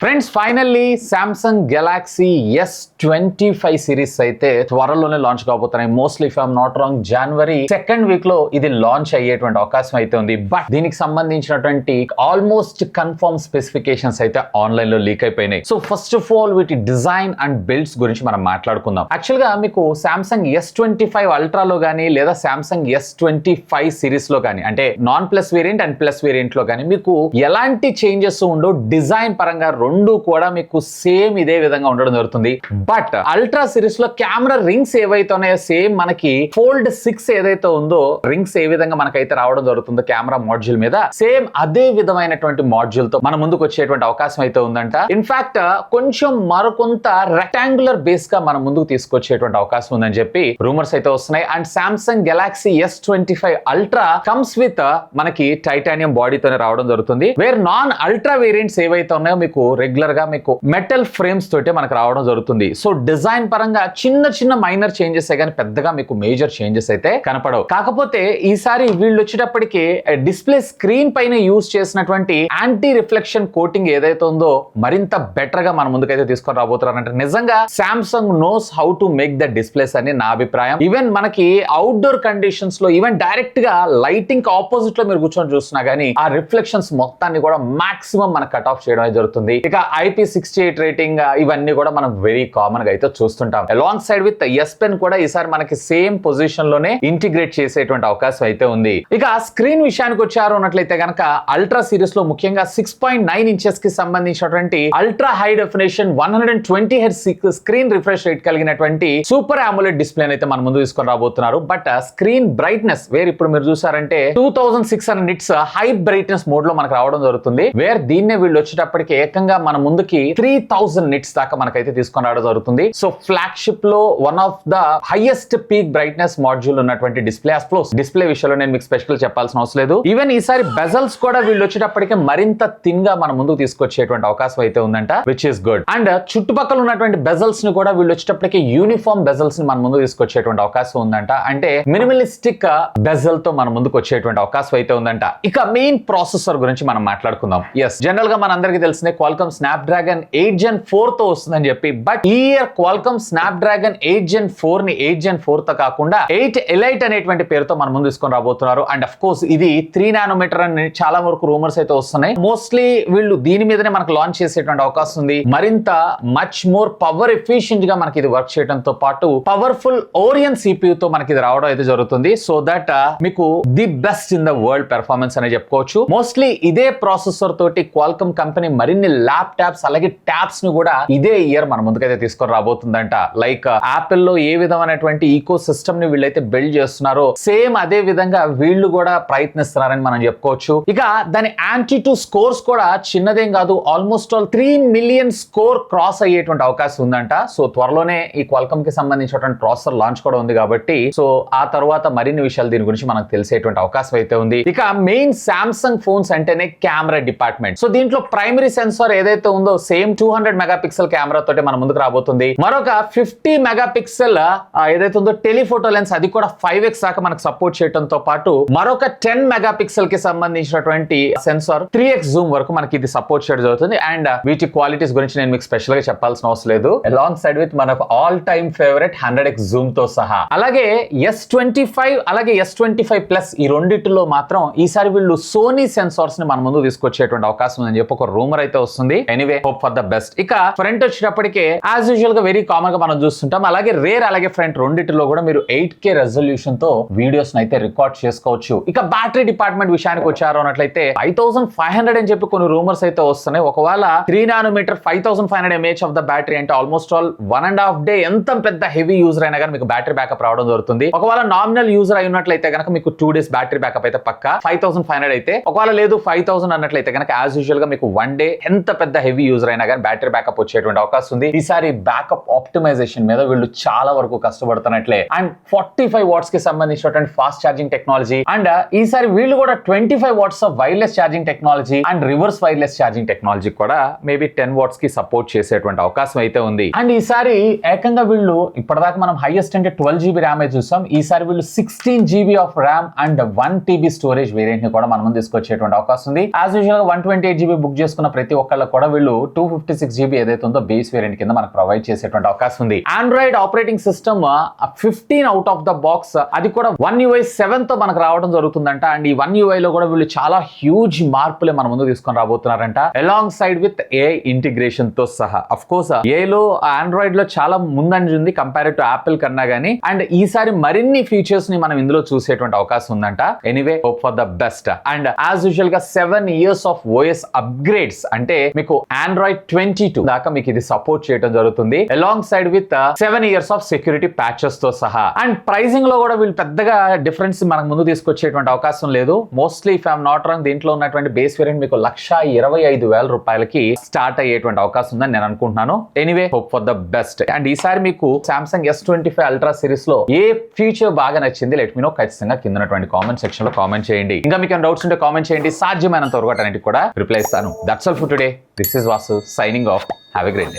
Friends finally Samsung Galaxy S25 series అయితే త్వరలోనే launch కాబోతున్నాయి. Mostly if I'm not wrong January 2nd week లో ఇది లాంచ్ అయ్యేటువంటి అవకాశం అయితే ఉంది. బట్ దీనికి సంబంధించినటువంటి ఆల్మోస్ట్ కన్ఫర్మ్ స్పెసిఫికేషన్స్ అయితే ఆన్లైన్ లో లీక్ అయిపోయినాయి. సో ఫస్ట్ ఆఫ్ ఆల్ వీటి డిజైన్ అండ్ బిల్డ్స్ గురించి మనం మాట్లాడుకుందాం. యాక్చువల్ గా మీకు సామ్సంగ్ S25 Ultra లో కానీ లేదా సామ్సంగ్ S25 సిరీస్ లో కానీ అంటే non plus variant and plus variant లో కానీ మీకు ఎలాంటి చేంజెస్ ఉండో డిజైన్ పరంగా రెండు కూడా మీకు సేమ్ ఇదే విధంగా ఉండడం జరుగుతుంది. బట్ అల్ట్రా సిరీస్ లో కెమెరా రింగ్స్ ఏవైతే ఉన్నాయో సేమ్ మనకి ఫోల్డ్ 6 ఏదైతే ఉందో రింగ్స్ ఏ విధంగా మనకైతే రావడం జరుగుతుందో కెమెరా మాడ్యూల్ మీద సేమ్ అదే విధమైనటువంటి మాడ్యూల్ తో మన ముందుకు వచ్చేటువంటి అవకాశం అయితే ఉందంట. ఇన్ఫాక్ట్ కొంచెం మరికొంత రెక్టాంగులర్ బేస్ గా మన ముందుకు తీసుకొచ్చేటువంటి అవకాశం ఉందని చెప్పి రూమర్స్ అయితే వస్తున్నాయి. And Samsung Galaxy S25 Ultra comes with మనకి టైటానియం బాడీతోనే రావడం జరుగుతుంది. వేర్ నాన్ అల్ట్రా వేరియంట్స్ ఏవైతే ఉన్నాయో మీకు రెగ్యులర్ గా మీకు మెటల్ ఫ్రేమ్స్ తోటే మనకు రావడం జరుగుతుంది. సో డిజైన్ పరంగా చిన్న మైనర్ చేంజెస్ కానీ పెద్దగా మీకు మేజర్ చేంజెస్ అయితే కనపడవు. కాకపోతే ఈసారి వీళ్ళు వచ్చేటప్పటికి డిస్ప్లే స్క్రీన్ పైన యూజ్ చేసినటువంటి యాంటీ రిఫ్లెక్షన్ కోటింగ్ ఏదైతే ఉందో మరింత బెటర్ గా మన ముందుకైతే తీసుకొని రాబోతున్నారంటే నిజంగా Samsung knows how to make the displays అని నా అభిప్రాయం. ఈవెన్ మనకి అవుట్డోర్ కండిషన్స్ లో ఈవెన్ డైరెక్ట్ గా లైటింగ్ ఆపోజిట్ లో మీరు కూర్చొని చూస్తున్నా గానీ ఆ రిఫ్లెక్షన్స్ మొత్తాన్ని కూడా మాక్సిమం మన కట్ ఆఫ్ చేయడం జరుగుతుంది. ఇక IP68 రేటింగ్ ఇవన్నీ కూడా మనం వెరీ కామన్ గా అయితే చూస్తుంటాం. Along side with S Pen కూడా ఈసారి మనకి సేమ్ పొజిషన్ లోనే ఇంటిగ్రేట్ చేసేటువంటి అవకాశం అయితే ఉంది. ఇక స్క్రీన్ విషయానికి వచ్చారు అన్నట్లయితే గనక అల్ట్రా సిరీస్ లో ముఖ్యంగా 6.9 ఇంచెస్ కి సంబంధించినటువంటి ultra high definition 120 Hz screen refresh rate కలిగినటువంటి సూపర్ AMOLED డిస్ప్లే అయితే మన ముందు తీసుకొని రాబోతున్నారు. బట్ స్క్రీన్ బ్రైట్నెస్ వేర్ ఇప్పుడు మీరు చూసారంటే 2600 నిట్స్ హై బ్రైట్నెస్ మోడ్ లో మనకు రావడం జరుగుతుంది. వేర్ దీన్నే వీళ్ళు వచ్చేటప్పటికి ఏకంగా మన ముందుకి 3000 నిట్స్ దాకా మనకైతే తీసుకొని రావడం జరుగుతుంది. సో ఫ్లాగ్షిప్ లో one of the highest peak brightness module ఉన్నటువంటి డిస్ప్లే. అఫ్కోర్స్ డిస్ప్లే విషయంలో నేను మీకు స్పెషల్ చెప్పాల్సిన అవసరం లేదు. ఈవెన్ ఈసారి బెజల్స్ కూడా వీళ్ళు వచ్చేటప్పటికి మరింత థిన్ గా మన ముందుకు తీసుకొచ్చేటువంటి అవకాశం అయితే ఉందంట, విచ్ ఇస్ గుడ్. అండ్ చుట్టుపక్కల ఉన్నటువంటి బెజల్స్ ని కూడా వీళ్ళు వచ్చేటప్పటికి యూనిఫామ్ బెజల్స్ ని మన ముందుకు తీసుకొచ్చేటువంటి అవకాశం ఉందంట. అంటే మినిమలిస్టిక్ బెజల్ తో మన ముందుకు వచ్చేటువంటి అవకాశం అయితే ఉందంట. ఇక మెయిన్ ప్రాసెసర్ గురించి మనం మాట్లాడుకుందాం. ఎస్, జనరల్ గా మన అందరికీ తెలిసిన Qualcomm Snapdragon 8 Gen 4 తో వస్తుందని చెప్పి, బట్ ఈ ఇయర్ Qualcomm Snapdragon 8 Gen 4 ని 8 Gen 4 తో కాకుండా 8 Elite అనేటువంటి పేరుతో మన ముందు తీసుకొని రాబోతున్నారు. అండ్ అఫ్ కోర్స్ ఇది 3 nanometer అని చాలా వరకు రూమర్స్ అయితే వస్తున్నాయి. మోస్ట్లీ వీళ్ళు దీని మీదనే మనకు లాంచ్ చేసేటువంటి అవకాశం ఉంది. మరింత మచ్ మోర్ పవర్ ఎఫిషియెంట్ గా మనకి ఇది వర్క్ చేయడంతో పాటు పవర్ఫుల్ ఓరియన్ CPU తో మనకి ఇది రావడం అయితే జరుగుతుంది. సో దట్ మీకు the best in the world performance అని చెప్పుకోవచ్చు. మోస్ట్లీ ఇదే ప్రాసెసర్ తోటి Qualcomm కంపెనీ మరిన్ని ల్యాప్టాప్స్ అలాగే ట్యాబ్స్ ని కూడా ఇదే ఇయర్ మన ముందుకైతే తీసుకొని రాబోతుందంట. లైక్ యాపిల్ లో ఏ విధమైనటువంటి ఈకో సిస్టమ్ ని వీళ్ళైతే బిల్డ్ చేస్తున్నారో సేమ్ అదే విధంగా వీళ్ళు కూడా ప్రయత్నిస్తున్నారని మనం చెప్పుకోవచ్చు. ఇక దాని యాంటీ2 స్కోర్స్ కూడా చిన్నదేం కాదు, almost all 3 million score cross అయ్యేటువంటి అవకాశం ఉందంట. సో త్వరలోనే ఈ Qualcomm కి సంబంధించినటువంటి ప్రాసెసర్ లాంచ్ కూడా ఉంది కాబట్టి సో ఆ తర్వాత మరిన్ని విషయాలు దీని గురించి మనకు తెలిసేటువంటి అవకాశం అయితే ఉంది. ఇక మెయిన్ సామ్సంగ్ ఫోన్స్ అంటేనే కెమెరా డిపార్ట్మెంట్. సో దీంట్లో ప్రైమరీ సెన్సార్ ఏదైతే ఉందో సేమ్ 200 మెగాపిక్సెల్ కెమెరా తోటి మన ముందుకు రాబోతుంది. మరొక 50 మెగాపిక్సెల్ ఏదైతే ఉందో టెలిఫోటో లెన్స్ అది కూడా 5x దాకా మనకు సపోర్ట్ చేయడంతో పాటు మరొక 10 మెగాపిక్సెల్ కి సంబంధించినటువంటి సెన్సార్ 3x జూమ్ వరకు మనకి ఇది సపోర్ట్ చేయడం జరుగుతుంది. అండ్ వీటి క్వాలిటీస్ గురించి నేను మీకు స్పెషల్ గా చెప్పాల్సిన అవసరం లేదు. అలాంగ్ సైడ్ విత్ మన all time favourite 100x Zoom తో సహా. అలాగే S25 అలాగే S25 ప్లస్ ఈ రెండిటిలో మాత్రం ఈసారి వీళ్ళు సోనీ సెన్సార్స్ ని మన ముందు తీసుకొచ్చేటువంటి అవకాశం ఉందని చెప్పి ఒక రూమర్ అయితే వస్తుంది. Anyway hope for the best. ఇక ఫ్రంట్ వచ్చేటప్పటికే యాజ్ యూజువల్ గా వెరీ కామన్ గా మనం చూస్తుంటాం. అలాగే రేర్ అలాగే ఫ్రంట్ రెండిటిలో కూడా మీరు 8K రెజల్యూషన్ తో వీడియోస్ అయితే రికార్డ్ చేసుకోవచ్చు. ఇక బ్యాటరీ డిపార్ట్మెంట్ విషయానికి వచ్చారు అన్నట్లయితే 5500 అని చెప్పి కొన్ని రూమర్స్ అయితే వస్తున్నాయి. ఒకవేళ 3 nanometer 5500 mAh of the battery అంటే ఆల్మోస్ట్ ఆల్ 1.5 day ఎంత పెద్ద హెవీ యూజర్ అయినా కానీ మీకు బ్యాటరీ బ్యాకప్ రావడం జరుగుతుంది. ఒకవేళ నామినల్ యూజర్ అయినట్లయితే కనుక మీకు 2 days బ్యాటరీ బ్యాకప్ అయితే పక్కా. 5500 అయితే ఒకవేళ లేదు 5000 అన్నట్లయితే కనుక యాజ్ యూజువల్ గా మీకు 1 day ఎంత పెద్ద హెవీ యూజర్ అయినా కానీ బ్యాటరీ బ్యాకప్ వచ్చేటువంటి అవకాశం ఉంది. ఈసారి బ్యాకప్ ఆప్టిమైజేషన్ మీద వీళ్ళు చాలా వరకు కష్టపడుతున్నట్లే. అండ్ 45 వాట్స్ కి సంబంధించినటువంటి ఫాస్ట్ ఛార్జింగ్ టెక్నాలజీ అండ్ ఈసారి వీళ్ళు కూడా 25 watts of wireless charging technology and reverse wireless charging technology కూడా మేబీ 10 వాట్స్ కి సపోర్ట్ చేసేటువంటి అవకాశం అయితే ఉంది. అండ్ ఈసారి ఏకంగా వీళ్ళు ఇప్పటిదాకా మనం హైయెస్ట్ అంటే 12 GB ర్యామ్ చూసాం. ఈసారి వీళ్ళు 16 GB of RAM and 1 TB storage variant ని కూడా మనం తీసుకొచ్చేటువంటి అవకాశం ఉంది. యాజ్ యూజువల్ గా 128 GB బుక్ చేసుకున్న ప్రతి ఒక్కళ్ళు కూడా వీళ్ళు 256GB ఏదైతే ఉందో బేస్ వేరియంట్ కింద మనకు ప్రొవైడ్ చేసేటువంటి అవకాశం ఉంది. Android operating system 15 out of the box, అది కూడా 1 UI 7 తో మనకు రావడం జరుగుతుందంట. అండ్ ఈ 1 UI లో కూడా వీళ్ళు చాలా హ్యూజ్ మార్పులే మన ముందు తీసుకొని రాబోతున్నారంట, along side with AI integration తో సహా. అఫ్ కోర్స్ ఏ లో ఆండ్రాయిడ్ లో చాలా ముందంజ ఉంది కంపేర్ టు యాపిల్ కన్నా గానీ, అండ్ ఈసారి మరిన్ని ఫీచర్స్ ని మనం ఇందులో చూసేటువంటి అవకాశం ఉందంట. Anyway, hope for the best. And as usual గా 7 years ఆఫ్ OS అప్గ్రేడ్స్, అంటే మీకు ఆండ్రాయిడ్ 22 దాకా మీకు ఇది సపోర్ట్ చేయడం జరుగుతుంది, along side with 7 years of security patches తో సహా. అండ్ ప్రైసింగ్ లో కూడా వీళ్ళు పెద్దగా డిఫరెన్స్ మనకు ముందు తీసుకొచ్చేటువంటి అవకాశం లేదు. Mostly if I'm not wrong దీంట్లో ఉన్నటువంటి బేస్ వేరియంట్ మీకు 1,25,000 రూపాయలకి స్టార్ట్ అయ్యేటువంటి అవకాశం ఉందని నేను అనుకుంటున్నాను. Anyway, hope for the best. And ఈసారి మీకు Samsung S25 Ultra సిరీస్ లో ఏ ఫీచర్ బాగా నచ్చింది లెట్ మీ నో. ఖచ్చితంగా కింద ఉన్నటువంటి కామెంట్ సెక్షన్ లో కామెంట్ చేయండి. ఇంకా మీకు డౌట్స్ ఉంటే కామెంట్ చేయండి, సాధ్యమైనంత వరకు అన్నిటికి కూడా రిప్లై ఇస్తాను. That's all for today. This is Vasu signing off. Have a great day.